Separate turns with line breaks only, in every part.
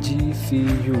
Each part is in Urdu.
GCU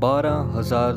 12,000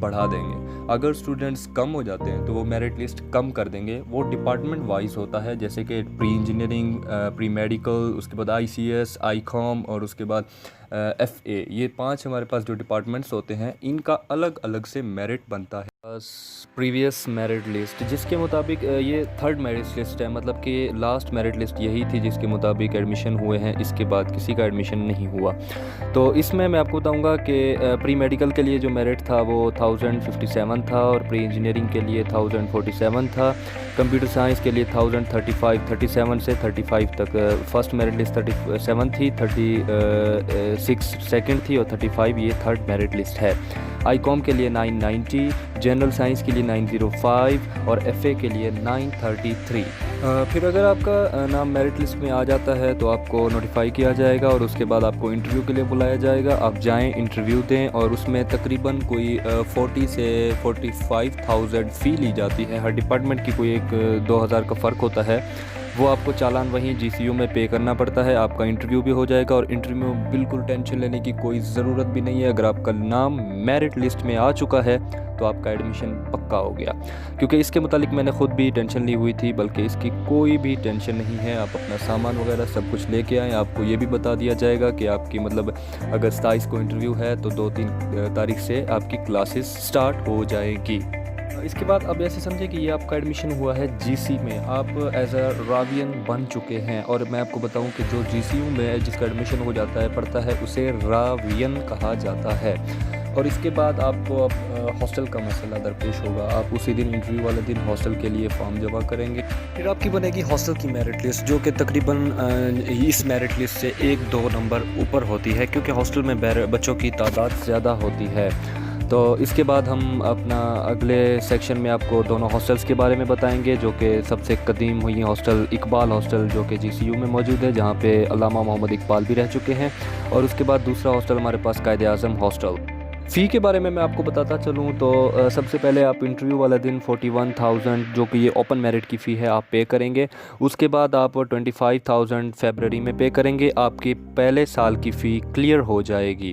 بڑھا دیں گے. اگر اسٹوڈنٹس کم ہو جاتے ہیں تو وہ میرٹ لسٹ کم کر دیں گے. وہ ڈپارٹمنٹ وائز ہوتا ہے, جیسے کہ پری انجینئرنگ, پری میڈیکل, اس کے بعد آئی سی ایس, آئی کام اور اس کے بعد ایف اے. یہ 5 ہمارے پاس جو ڈپارٹمنٹس ہوتے ہیں ان کا الگ الگ سے میرٹ بنتا ہے.
پریویس میرٹ لسٹ جس کے مطابق یہ تھرڈ میرٹ لسٹ ہے, مطلب کہ لاسٹ میرٹ لسٹ یہی تھی جس کے مطابق ایڈمیشن ہوئے ہیں, اس کے بعد کسی کا ایڈمیشن نہیں ہوا. تو اس میں آپ کو بتاؤں گا کہ پری میڈیکل کے لیے جو میرٹ تھا وہ 1057 تھا, اور پری انجینئرنگ کے لیے 1047 تھا, کمپیوٹر سائنس کے لیے 1035 سے 35 تک. فرسٹ میرٹ لسٹ 37 تھی, 36 سیکنڈ تھی, اور 35 یہ تھرڈ میرٹ لسٹ ہے. آئی کام کے لیے 990, جنرل سائنس کے لیے 905 اور ایف اے کے لیے 933. پھر اگر آپ کا نام میرٹ لسٹ میں آ جاتا ہے تو آپ کو نوٹیفائی کیا جائے گا, اور اس کے بعد آپ کو انٹرویو کے لیے بلایا جائے گا. آپ جائیں, انٹرویو دیں, اور اس میں تقریباً کوئی 40 سے 45,000 فی لی جاتی ہے. ہر ڈپارٹمنٹ کی کوئی 2,000 کا فرق ہوتا ہے. وہ آپ کو چالان وہیں جی سی یو میں پے کرنا پڑتا ہے. آپ کا انٹرویو بھی ہو جائے گا, اور انٹرویو میں بالکل ٹینشن لینے کی کوئی ضرورت بھی نہیں ہے. اگر آپ کا نام میرٹ لسٹ میں آ چکا ہے تو آپ کا ایڈمیشن پکا ہو گیا, کیونکہ اس کے متعلق میں نے خود بھی ٹینشن لی ہوئی تھی. بلکہ اس کی کوئی بھی ٹینشن نہیں ہے. آپ اپنا سامان وغیرہ سب کچھ لے کے آئیں. آپ کو یہ بھی بتا دیا جائے گا کہ آپ کی مطلب اگر 27 کو انٹرویو ہے تو 2-3 تاریخ سے آپ کی کلاسز سٹارٹ ہو جائے گی. اس کے بعد اب ایسے سمجھے کہ یہ آپ کا ایڈمیشن ہوا ہے جی سی میں, آپ ایز اے راوین بن چکے ہیں. اور میں آپ کو بتاؤں کہ جو جی سی یو میں جس کا ایڈمیشن ہو جاتا ہے پڑھتا ہے اسے راوین کہا جاتا ہے. اور اس کے بعد آپ کو اب ہاسٹل کا مسئلہ درپیش ہوگا. آپ اسی دن انٹرویو والے دن ہاسٹل کے لیے فارم جمع کریں گے. پھر آپ کی بنے گی ہاسٹل کی میرٹ لسٹ, جو کہ تقریباً اس میرٹ لسٹ سے 1-2 نمبر اوپر ہوتی ہے, کیونکہ ہاسٹل میں بچوں کی تعداد زیادہ ہوتی ہے. تو اس کے بعد ہم اپنا اگلے سیکشن میں آپ کو دونوں ہاسٹلز کے بارے میں بتائیں گے, جو کہ سب سے قدیم ہوئی ہاسٹل اقبال ہاسٹل جو کہ جی سی یو میں موجود ہے, جہاں پہ علامہ محمد اقبال بھی رہ چکے ہیں. اور اس کے بعد دوسرا ہاسٹل ہمارے پاس قائد اعظم ہاسٹل. فی کے بارے میں آپ کو بتاتا چلوں تو سب سے پہلے آپ انٹرویو والا دن 41,000 جو کہ یہ اوپن میرٹ کی فی ہے آپ پے کریں گے. اس کے بعد آپ 25,000 فیبرری میں پے کریں گے. آپ کی پہلے سال کی فی کلیئر ہو جائے گی.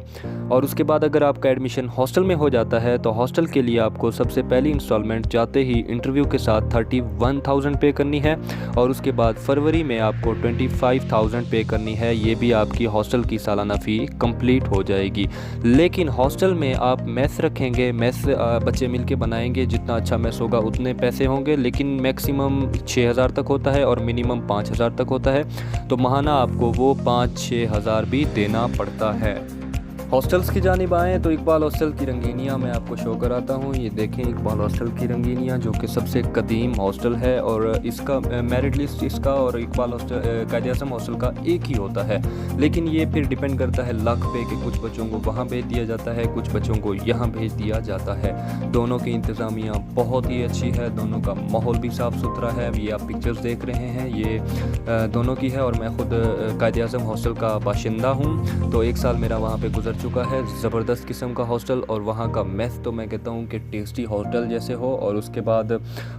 اور اس کے بعد اگر آپ کا ایڈمیشن ہاسٹل میں ہو جاتا ہے تو ہاسٹل کے لیے آپ کو سب سے پہلی انسٹالمنٹ جاتے ہی انٹرویو کے ساتھ 31,000 پے کرنی ہے. اور اس کے بعد فروری میں آپ کو 25,000 پے کرنی ہے. یہ بھی آپ کی ہاسٹل کی سالانہ فی کمپلیٹ ہو جائے گی. لیکن ہاسٹل میں آپ میس رکھیں گے, میس بچے مل کے بنائیں گے, جتنا اچھا میس ہوگا اتنے پیسے ہوں گے. لیکن میکسیمم 6,000 تک ہوتا ہے اور منیمم 5,000 تک ہوتا ہے. تو ماہانہ آپ کو وہ 5-6 ہزار بھی دینا پڑتا ہے. ہاسٹلز کی جانب آئیں تو اقبال ہاسٹل کی رنگینیاں میں آپ کو شو کراتا ہوں. یہ دیکھیں اقبال ہاسٹل کی رنگینیاں, جو کہ سب سے قدیم ہاسٹل ہے, اور اس کا میرٹ لسٹ اس کا اور اقبال ہاسٹل قائد اعظم ہاسٹل کا ایک ہی ہوتا ہے. لیکن یہ پھر ڈیپینڈ کرتا ہے لک پہ کہ کچھ بچوں کو وہاں بھیج دیا جاتا ہے, کچھ بچوں کو یہاں بھیج دیا جاتا ہے. دونوں کی انتظامیہ بہت ہی اچھی ہے, دونوں کا ماحول بھی صاف ستھرا ہے. یہ آپ پکچرز دیکھ رہے ہیں یہ دونوں کی ہے, اور میں خود قائد اعظم ہاسٹل کا باشندہ ہوں. تو 1 سال میرا وہاں پہ گزر چکا ہے. زبردست قسم کا ہاسٹل, اور وہاں کا میس تو میں کہتا ہوں کہ ٹیسٹی ہاسٹل جیسے ہو. اور اس کے بعد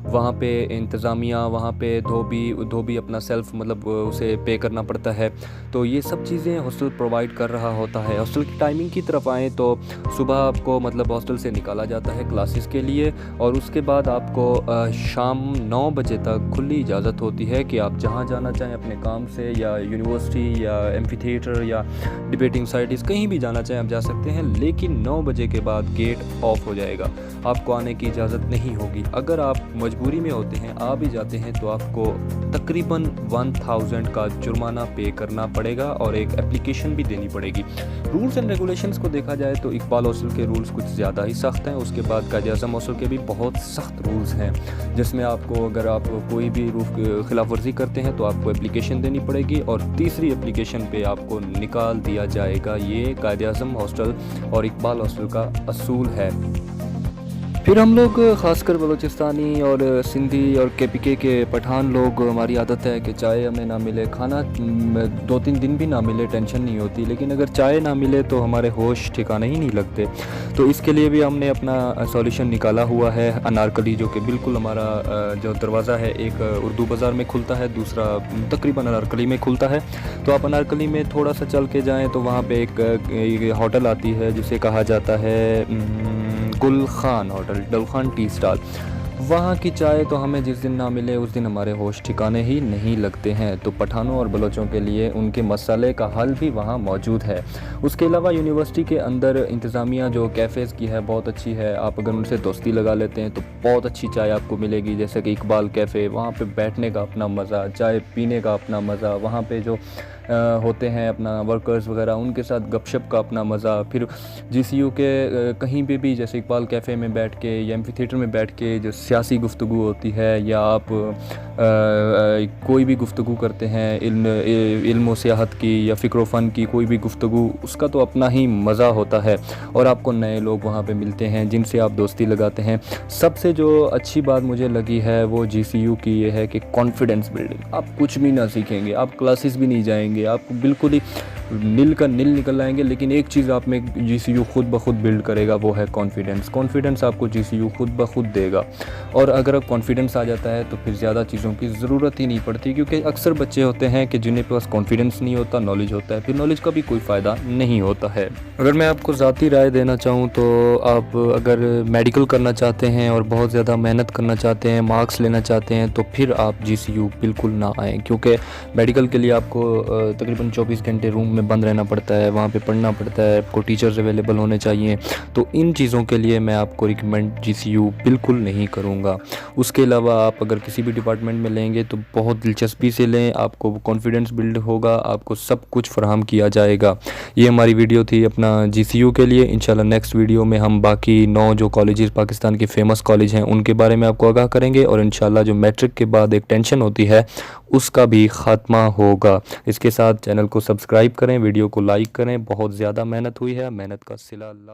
وہاں پہ انتظامیہ, وہاں پہ دھوبی اپنا سیلف مطلب اسے پے کرنا پڑتا ہے. تو یہ سب چیزیں ہاسٹل پرووائڈ کر رہا ہوتا ہے. ہاسٹل کی ٹائمنگ کی طرف آئیں تو صبح آپ کو مطلب ہاسٹل سے نکالا جاتا ہے کلاسز کے لیے, اور اس کے بعد آپ کو شام 9 بجے تک کھلی اجازت ہوتی ہے کہ آپ جہاں جانا چاہیں اپنے کام سے, یا یونیورسٹی یا ایمفی تھیٹر یا ڈبیٹنگ سائٹس, کہیں بھی جانا چاہیں آپ جا سکتے ہیں. لیکن 9 بجے کے بعد گیٹ آف ہو جائے گا, آپ کو آنے کی اجازت نہیں ہوگی. اگر آپ مجبوری میں ہوتے ہیں, آ بھی جاتے ہیں, تو آپ کو تقریباً 1,000 کا جرمانہ پے کرنا پڑے گا, اور ایک اپلیکیشن بھی دینی پڑے گی. رولز اینڈ ریگولیشنز کو دیکھا جائے تو اقبال ہاسٹل کے رولز کچھ زیادہ ہی سخت ہیں. اس کے بعد قائد اعظم ہاسٹل کے بھی بہت سخت رولز ہیں, جس میں آپ کو اگر آپ کوئی بھی خلاف ورزی کرتے ہیں تو آپ کو اپلیکیشن دینی پڑے گی, اور تیسری اپلیکیشن پہ آپ کو نکال دیا جائے گا. یہ قائد اعظم ہاسٹل اور اقبال ہاسٹل کا اصول ہے. پھر ہم لوگ خاص کر بلوچستانی اور سندھی اور کے پی کے پٹھان لوگ, ہماری عادت ہے کہ چائے ہمیں نہ ملے, کھانا 2-3 دن بھی نہ ملے ٹینشن نہیں ہوتی, لیکن اگر چائے نہ ملے تو ہمارے ہوش ٹھکانے ہی نہیں لگتے. تو اس کے لیے بھی ہم نے اپنا سولوشن نکالا ہوا ہے. انارکلی جو کہ بالکل ہمارا جو دروازہ ہے, ایک اردو بازار میں کھلتا ہے, دوسرا تقریباً انارکلی میں کھلتا ہے. تو آپ انارکلی میں تھوڑا سا چل کے جائیں تو وہاں پہ ایک ہوٹل آتی ہے جسے کہا جاتا ہے
گل خان ٹی اسٹال. وہاں کی چائے تو ہمیں جس دن نہ ملے اس دن ہمارے ہوش ٹھکانے ہی نہیں لگتے ہیں. تو پٹھانوں اور بلوچوں کے لیے ان کے مسئلے کا حل بھی وہاں موجود ہے. اس کے علاوہ یونیورسٹی کے اندر انتظامیہ جو کیفیز کی ہے بہت اچھی ہے. آپ اگر ان سے دوستی لگا لیتے ہیں تو بہت اچھی چائے آپ کو ملے گی. جیسے کہ اقبال کیفے, وہاں پہ بیٹھنے کا اپنا مزہ, چائے پینے کا اپنا مزہ, وہاں پہ جو ہوتے ہیں اپنا ورکرز وغیرہ ان کے ساتھ گپ شپ کا اپنا مزہ. پھر جی سی یو کے کہیں پہ بھی جیسے اقبال کیفے میں بیٹھ کے یا ایمفی تھیٹر میں بیٹھ کے جو سیاسی گفتگو ہوتی ہے, یا آپ کوئی بھی گفتگو کرتے ہیں علم و سیاحت کی یا فکر و فن کی کوئی بھی گفتگو, اس کا تو اپنا ہی مزہ ہوتا ہے. اور آپ کو نئے لوگ وہاں پہ ملتے ہیں جن سے آپ دوستی لگاتے ہیں. سب سے جو اچھی بات مجھے لگی ہے وہ جی سی یو کی یہ ہے کہ کانفیڈنس بلڈنگ. آپ کچھ بھی نہ سیکھیں گے, آپ کلاسز بھی نہیں جائیں گے, آپ بالکل ہی نل کا نل نکل آئیں گے, لیکن ایک چیز آپ میں جی سی یو خود بخود بلڈ کرے گا, وہ ہے کانفیڈنس. کانفیڈنس آپ کو جی سی یو خود بخود دے گا. اور اگر کانفیڈنس آ جاتا ہے تو پھر زیادہ چیزوں کی ضرورت ہی نہیں پڑتی, کیونکہ اکثر بچے ہوتے ہیں کہ جنہیں پاس کانفیڈنس نہیں ہوتا, نالج ہوتا ہے, پھر نالج کا بھی کوئی فائدہ نہیں ہوتا ہے. اگر میں آپ کو ذاتی رائے دینا چاہوں تو آپ اگر میڈیکل کرنا چاہتے ہیں اور بہت زیادہ محنت کرنا چاہتے ہیں, مارکس لینا چاہتے ہیں, تو پھر آپ جی سی یو بالکل نہ آئیں, کیونکہ میڈیکل کے لیے آپ کو تقریباً 24 گھنٹے روم میں بند رہنا پڑتا ہے, وہاں پہ پڑھنا پڑتا ہے, آپ کو ٹیچرز اویلیبل ہونے چاہیے. تو ان چیزوں کے لیے میں آپ کو ریکمینڈ جی سی یو بالکل نہیں کروں گا. اس کے علاوہ آپ اگر کسی بھی ڈپارٹمنٹ میں لیں گے تو بہت دلچسپی سے لیں, آپ کو کانفیڈنس بلڈ ہوگا, آپ کو سب کچھ فراہم کیا جائے گا. یہ ہماری ویڈیو تھی اپنا جی سی یو کے لیے. انشاءاللہ نیکسٹ ویڈیو میں ہم باقی 9 جو کالجز پاکستان کے فیمس کالج ہیں ان کے بارے میں آپ کو آگاہ کریں گے, اور انشاءاللہ جو میٹرک کے بعد ایک ٹینشن ہوتی ہے اس کا بھی خاتمہ ہوگا. اس کے ساتھ چینل کو سبسکرائب کریں, ویڈیو کو لائک کریں. بہت زیادہ محنت ہوئی ہے, محنت کا صلہ اللہ